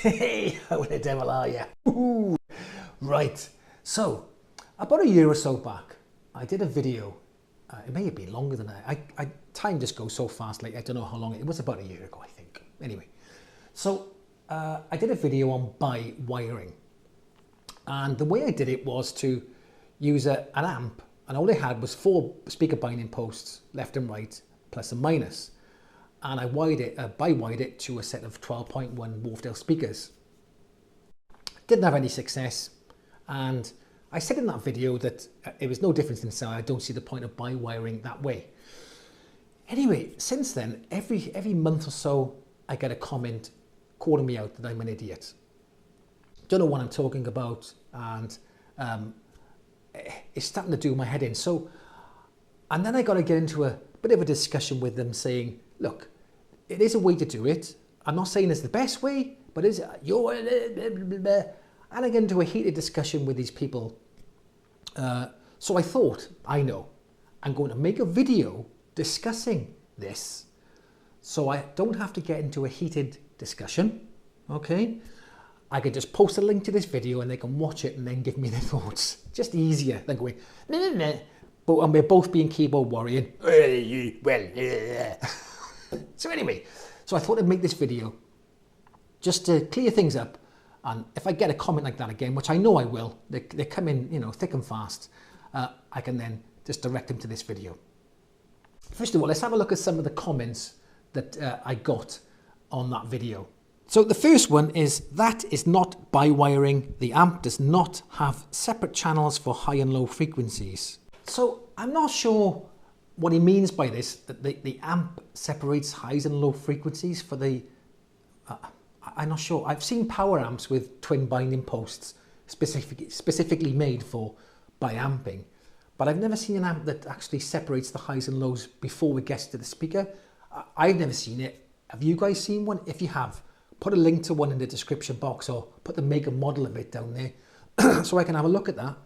Hey, how the devil are you? Ooh. Right, so about a year or so back, I did a video. It may have been longer than that. Time just goes so fast, like I don't know how long. It was about a year ago, I think. Anyway, so I did a video on bi wiring. And the way I did it was to use an amp, and all I had was 4 speaker binding posts, left and right, plus and minus. And I bi-wired it to a set of 12.1 Wharfedale speakers. Didn't have any success, and I said in that video that it was no difference in sound. I don't see the point of bi-wiring that way. Anyway, since then, every month or so, I get a comment calling me out that I'm an idiot. Don't know what I'm talking about, and it's starting to do my head in. So, and then I got to get into a bit of a discussion with them saying, look, it is a way to do it. I'm not saying it's the best way, but is you're and I get into a heated discussion with these people. So I thought, I know, I'm going to make a video discussing this, so I don't have to get into a heated discussion. Okay, I could just post a link to this video and they can watch it and then give me their thoughts. Just easier than going, but and we're both being keyboard warrior. Well, so anyway, so I thought I'd make this video just to clear things up. And if I get a comment like that again, which I know I will, they come in, thick and fast, I can then just direct them to this video. First of all, let's have a look at some of the comments that I got on that video. So the first one is, that is not bi-wiring. The amp does not have separate channels for high and low frequencies. So I'm not sure what he means by this, that the amp separates highs and low frequencies for the... I'm not sure. I've seen power amps with twin binding posts specifically made for bi-amping, but I've never seen an amp that actually separates the highs and lows before it gets to the speaker. I've never seen it. Have you guys seen one? If you have, put a link to one in the description box, or put the make and model of it down there so I can have a look at that.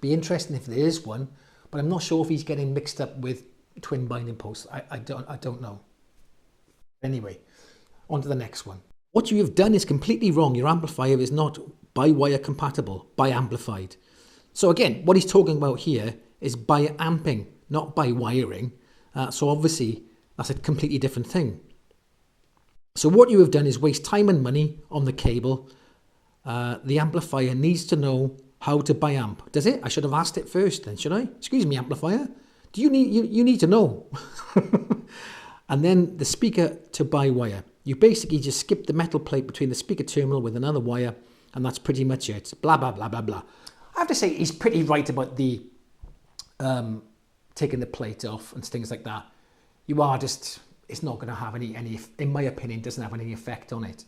Be interesting if there is one, but I'm not sure if he's getting mixed up with twin binding posts. I don't know. Anyway, on to the next one. What you have done is completely wrong. Your amplifier is not bi-wire compatible, bi-amplified. So again, what he's talking about here is bi-amping, not bi-wiring. So obviously, that's a completely different thing. So what you have done is waste time and money on the cable. The amplifier needs to know how to bi-amp. Does it? I should have asked it first then, should I? Excuse me, amplifier. Do you need to know? And then the speaker to bi-wire. You basically just skip the metal plate between the speaker terminal with another wire, and that's pretty much it. Blah, blah, blah, blah, blah. I have to say, he's pretty right about the taking the plate off and things like that. You are just, it's not going to have any, in my opinion, doesn't have any effect on it.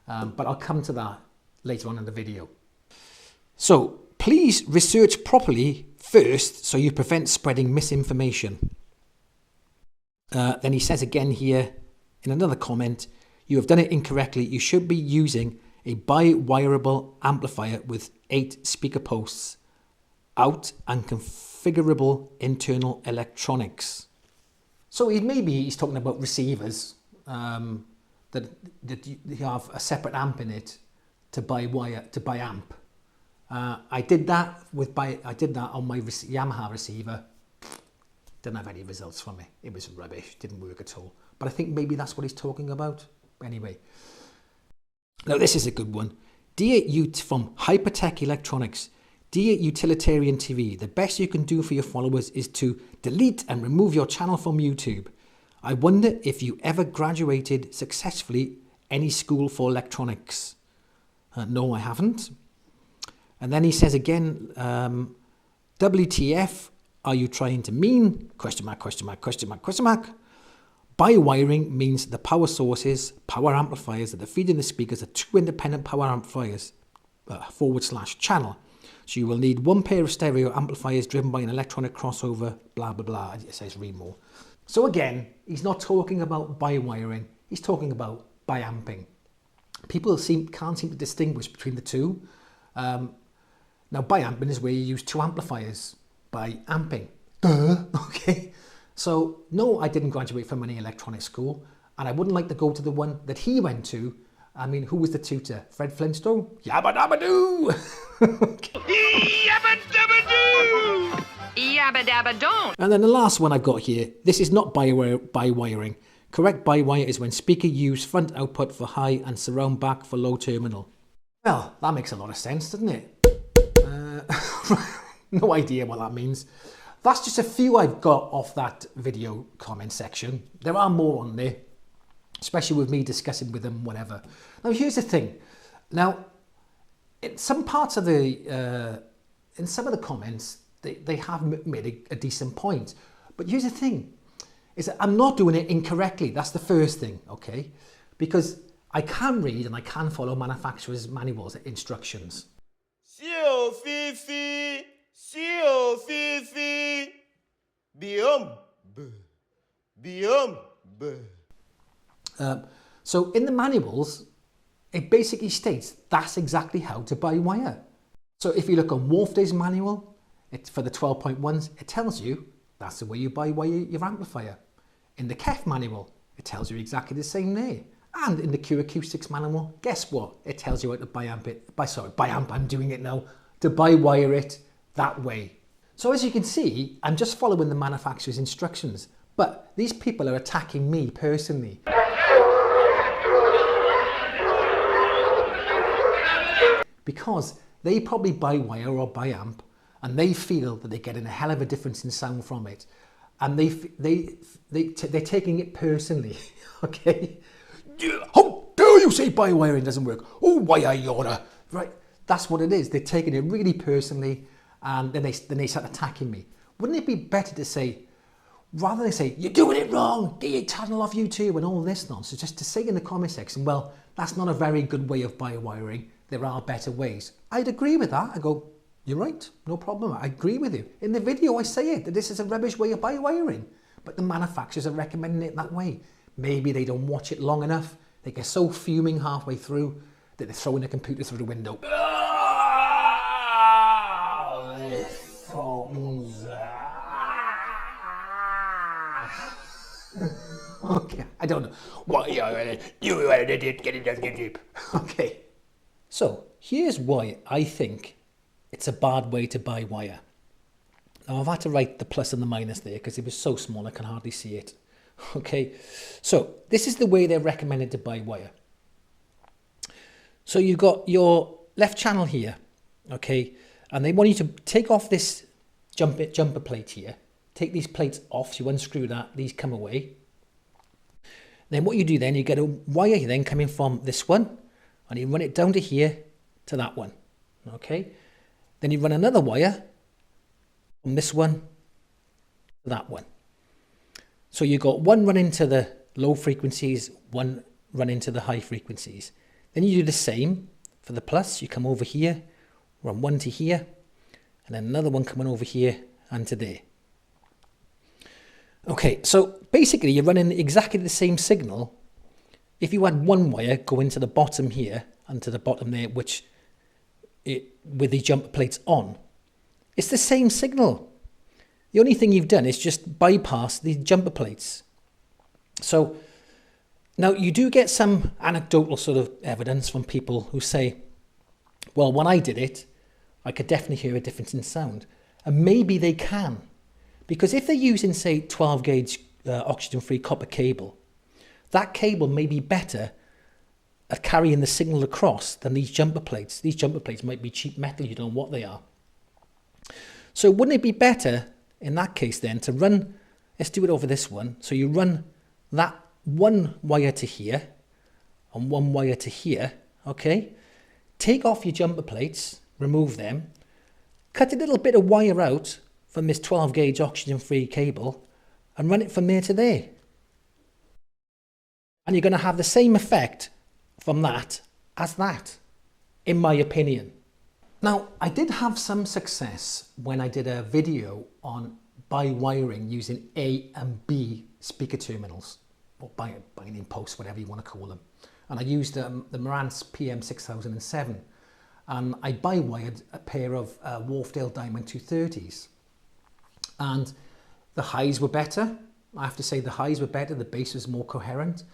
But I'll come to that later on in the video. So please research properly first so you prevent spreading misinformation. Then he says again here in another comment, you have done it incorrectly. You should be using a bi-wireable amplifier with 8 speaker posts out and configurable internal electronics. So he's talking about receivers that you have a separate amp in it to bi-amp. I did that on my Yamaha receiver. Didn't have any results from it. It was rubbish. Didn't work at all. But I think maybe that's what he's talking about. Anyway. Now this is a good one. Dear you from Hypertech Electronics. Dear Utilitarian TV. The best you can do for your followers is to delete and remove your channel from YouTube. I wonder if you ever graduated successfully any school for electronics. No, I haven't. And then he says again, WTF are you trying to mean? Question mark, question mark, question mark, question mark. Bi-wiring means the power sources, power amplifiers that are feeding the speakers are 2 independent power amplifiers, / channel. So you will need 1 pair of stereo amplifiers driven by an electronic crossover, blah, blah, blah. It says read more. So again, he's not talking about bi-wiring. He's talking about bi-amping. People can't seem to distinguish between the two. Now, bi-amping is where you use 2 amplifiers by amping. Duh, okay. So, no, I didn't graduate from any electronics school, and I wouldn't like to go to the one that he went to I mean, who was the tutor? Fred Flintstone? Yabba dabba doo! Yabba dabba doo! Yabba dabba don't! And then the last one I've got here, this is not by wiring. Correct by wire is when speaker use front output for high and surround back for low terminal. Well, that makes a lot of sense, doesn't it? No idea what that means. That's just a few I've got off that video comment section. There are more on there, especially with me discussing with them, whatever. Now, here's the thing. Now, in some parts of the, in some of the comments, they have made a decent point. But here's the thing, is that I'm not doing it incorrectly. That's the first thing, okay? Because I can read and I can follow manufacturers' manuals and instructions. So in the manuals, it basically states that's exactly how to buy wire. So if you look on Wolfday's manual, for the 12.1s, it tells you that's the way you buy wire your amplifier. In the KEF manual, it tells you exactly the same there. And in the Q Acoustics manual, guess what? It tells you how to buy amp, I'm doing it now, to buy wire it that way. So as you can see, I'm just following the manufacturer's instructions, but these people are attacking me personally. Because they probably buy wire or buy amp, and they feel that they're getting a hell of a difference in sound from it. And they're taking it personally, okay? How dare you say buy wiring doesn't work? Oh, why are you order? Right, that's what it is. They're taking it really personally, and then they start attacking me. Wouldn't it be better to say, rather than say, you're doing it wrong, get your channel off YouTube and all this nonsense, just to say in the comment section, well, that's not a very good way of buy wiring. There are better ways. I'd agree with that. I go, you're right, no problem. I agree with you. In the video, I say it, that this is a rubbish way of buy wiring, but the manufacturers are recommending it that way. Maybe they don't watch it long enough. They get so fuming halfway through that they're throwing the computer through the window. Okay, I don't know. What you an idiot, get it. Okay, so here's why I think it's a bad way to buy wire. Now I've had to write the plus and the minus there because it was so small I can hardly see it. Okay, so this is the way they're recommended to buy wire. So you've got your left channel here, okay, and they want you to take off this jumper plate here. Take these plates off, so you unscrew that, these come away. Then what you do then, you get a wire then coming from this one, and you run it down to here to that one, okay. Then you run another wire from this one to that one. So you've got one run into the low frequencies, one run into the high frequencies. Then you do the same for the plus. You come over here, run one to here, and then another one coming over here and to there. Okay, so basically you're running exactly the same signal. If you had one wire go into the bottom here and to the bottom there, with the jumper plates on, it's the same signal. The only thing you've done is just bypass the jumper plates. So now you do get some anecdotal sort of evidence from people who say, well, when I did it, I could definitely hear a difference in sound. And maybe they can. Because if they're using, say, 12 gauge oxygen-free copper cable, that cable may be better at carrying the signal across than these jumper plates. These jumper plates might be cheap metal, you don't know what they are. So wouldn't it be better in that case then to run, let's do it over this one. So you run that one wire to here and one wire to here, okay? Take off your jumper plates, remove them, cut a little bit of wire out from this 12 gauge oxygen free cable and run it from there to there. And you're going to have the same effect from that as that, in my opinion. Now, I did have some success when I did a video on buy wiring using A and B speaker terminals, or buying in post, whatever you want to call them. And I used the Marantz PM6007, and I buy wired a pair of Wharfedale Diamond 230s. And the highs were better. I have to say the highs were better, the bass was more coherent.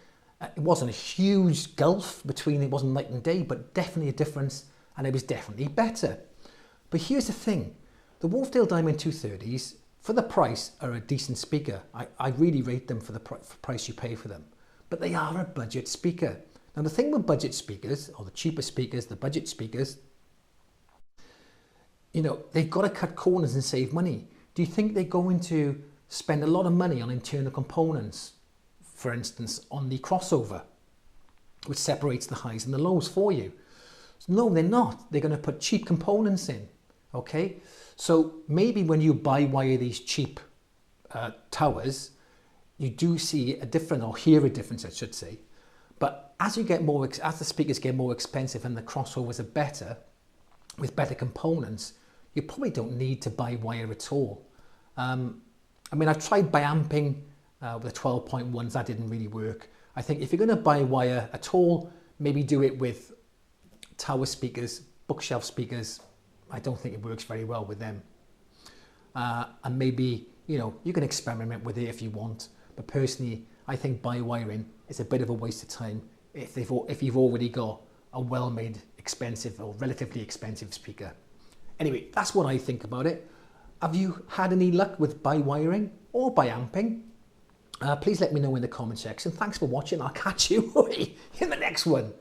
It wasn't a huge gulf between, it wasn't night and day, but definitely a difference, and it was definitely better. But here's the thing, the Wolfdale Diamond 230s, for the price, are a decent speaker. I really rate them for the price you pay for them. But they are a budget speaker. Now the thing with budget speakers, or the cheaper speakers, the budget speakers, you know, they've got to cut corners and save money. Do you think they're going to spend a lot of money on internal components? For instance, on the crossover, which separates the highs and the lows for you. No, they're not. They're going to put cheap components in, okay? So maybe when you buy wire these cheap towers, you do see a difference, or hear a difference, I should say. But as you get more, as the speakers get more expensive and the crossovers are better, with better components, you probably don't need to buy wire at all. I mean, I've tried biamping with the 12.1s, that didn't really work. I think if you're going to buy wire at all, maybe do it with tower speakers, bookshelf speakers. I don't think it works very well with them. And maybe, you know, you can experiment with it if you want. But personally, I think buy wiring is a bit of a waste of time if you've already got a well-made, expensive or relatively expensive speaker. Anyway, that's what I think about it. Have you had any luck with buy wiring or biamping? Please let me know in the comment section. Thanks for watching. I'll catch you in the next one.